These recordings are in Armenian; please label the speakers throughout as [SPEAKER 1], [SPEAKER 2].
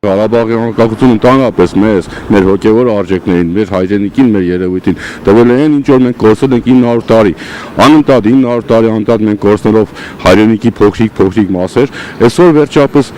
[SPEAKER 1] Ղարաբաղի անկախությունը ընդհանրապես մեզ, մեր հոգևոր արժեքներին, մեր հայրենիքին, մեր երևույթին տվել են ինչ որ մենք կորցրել ենք 900 տարի։ Անընդհատ 900 տարի անընդհատ մենք կորցնելով հայրենիքի փոքրիկ մասեր, այսօր վերջապես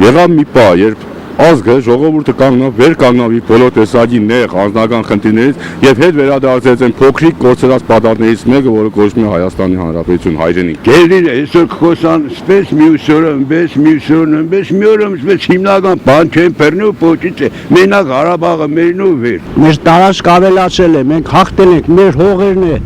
[SPEAKER 1] եղավ մի պահ, երբ ազգը ժողովուրդը վեր կանգնավ իր բոլոր տեսակի նեղ անձնական խնդիրներից եւ հետ վերադարձեց այն փոքրիկ կորցրած պատառներից մեկը, որը կոչվում է Հայաստանի Հանրապետություն, հայրենիք։
[SPEAKER 2] Գերին այսօր խոսան սպես մյուս օրը, մի օրը սպես հիմնական բան չեն բռնու փոչից է։ Մենակ Ղարաբաղը մերն ու վեր։
[SPEAKER 3] Մեր տարածք ավելացել է, մենք հաղթել ենք, մեր հողերն է,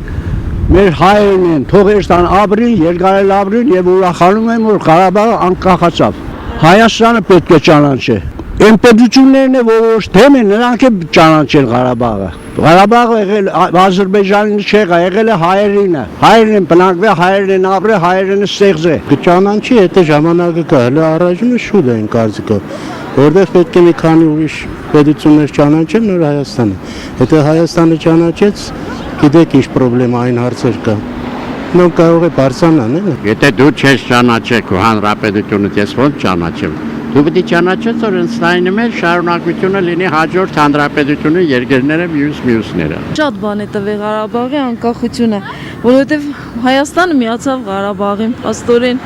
[SPEAKER 3] մեր հայերն են, թողերստան ապրին, երկարել ապրին եւ ուրախանում եմ, որ Ղարաբաղը անկախացավ։ Հայաստանը պետք է ճանաչի։ Այն պետություններն է, որ թեմ են, նրանք է ճանաչել Ղարաբաղը։ Ղարաբաղը եղել Ադրբեջանին չեղա, եղել է հայերինը։ Հայերն են բնակվել, հայերն են ապրել, հայերն են ստեղծել։
[SPEAKER 4] Կճանաչի, եթե ժամանակը կա, հələ առաջինը շուտ է այն կարծիքով, որտեղ պետք է մի քանի ուրիշ պետություններ ճանաչեն, նոր Հայաստանը։ Եթե Հայաստանը ճանաչեց, գիտեք ինչ պրոբլեմա այն հարցեր կա։ Նո կարող է բարձրանան, էլի։
[SPEAKER 5] Եթե դու չես ճանաչել քո հանրապետությունը, ես ոնց ճանաչեմ։ Դու պետք է ճանաչես, որ ընթացնային մեր շարունակությունը լինի հաջորդ հանրապետությունը, երկրները մյուսները։
[SPEAKER 6] Շատ բան է տվել Ղարաբաղի անկախությունը, որովհետև Հայաստանը միացավ Ղարաբաղին, աստորեն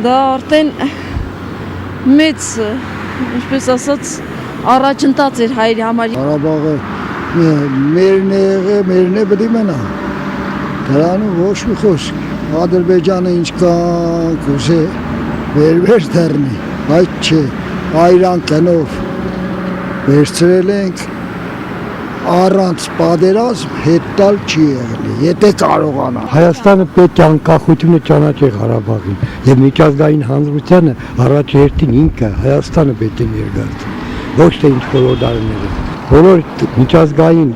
[SPEAKER 6] դա արդեն մեծ, ինչպես ասած, առաջընթաց էր հայերի համար։
[SPEAKER 7] Ղարաբաղը մերն է եղել, մերն է պետք է մնա։ Դրանով ոչ մի խոսք, Ադրբեջանը ինչ կան, կուզե վերջ դառնի, այդ չէ, այրան կնով վերցրել ենք առանց պատերազմ հետ տալ չի եղել, եթե կարողանա։
[SPEAKER 4] Հայաստանը պետք է անկախությունը ճանաչի Ղարաբաղին եւ միջազգային հանրությանը առաջ հերթին ինքը Հայաստանը պետք է ներգործի, ոչ թե ինչ բոլոր դարները։ Բոլոր միջազգային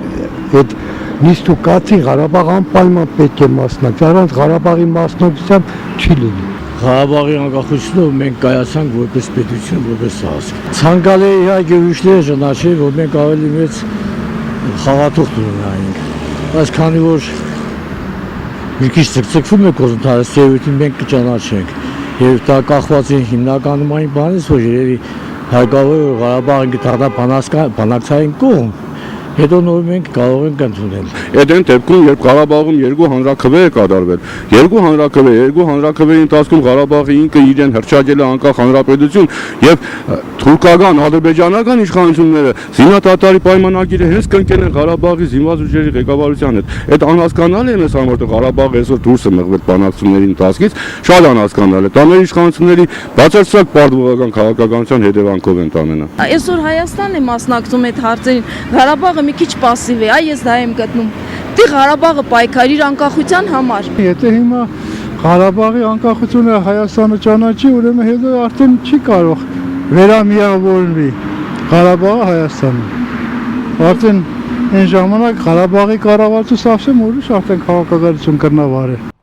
[SPEAKER 4] այդ նիստ ու կացի Ղարաբաղ անպայման պետք է մասնակցի, առանց Ղարաբաղի մասնակցությամբ չի լինի։
[SPEAKER 8] Ղարաբաղի անկախությունը մենք կայացանք որպես պետություն, որպես ազգ։ Ցանկալի է իհարկե ուրիշները ճանաչել, որ մենք ավելի մեծ խաղաթուղթ ունենայինք։ Բայց քանի որ մի քիչ ցկցկվում է կոզընթացը, երևի մենք կճանաչենք։ Եվ դա կախված է հիմնականում այն բանից, որ երևի հարկավոր է Ղարաբաղը դառնա բանակցային կողմ։ Հետո նոր մենք կարող ենք ընդունել։
[SPEAKER 1] Այդ այն դեպքում, երբ Ղարաբաղում երկու հանրաքվե է կատարվել, երկու հանրաքվեի ընթացքում Ղարաբաղը ինքը իրեն հռչակել է անկախ հանրապետություն եւ թուրքական, ադրբեջանական իշխանությունները զինադատարի պայմանագիրը հենց կնքել են Ղարաբաղի զինված ուժերի ղեկավարության հետ։ Այդ անհասկանալի է մեզ համար, որ Ղարաբաղը այսօր դուրս է մղվել բանակցությունների ընթացքից, շատ անհասկանալի է։ Դա մեր իշխանությունների բացարձակ պարտավորական քաղաքականության հետևանքով են տանենա։
[SPEAKER 6] Այսօր Հայաստանն է մասնակցում այդ հարցերին, Ղարաբաղը մի քիչ пассив է, ես դա եմ գտնում։ Դի Ղարաբաղը պայքարի իր անկախության համար։
[SPEAKER 9] Եթե հիմա Ղարաբաղի անկախությունը Հայաստանը ճանաչի, ուրեմն հետո արդեն չի կարող վերամիավորվի Ղարաբաղը Հայաստանը։ Արդեն այն ժամանակ Ղարաբաղի կառավարությունը սովսեմ ուրիշ արդեն քաղաքականություն կրնավար է։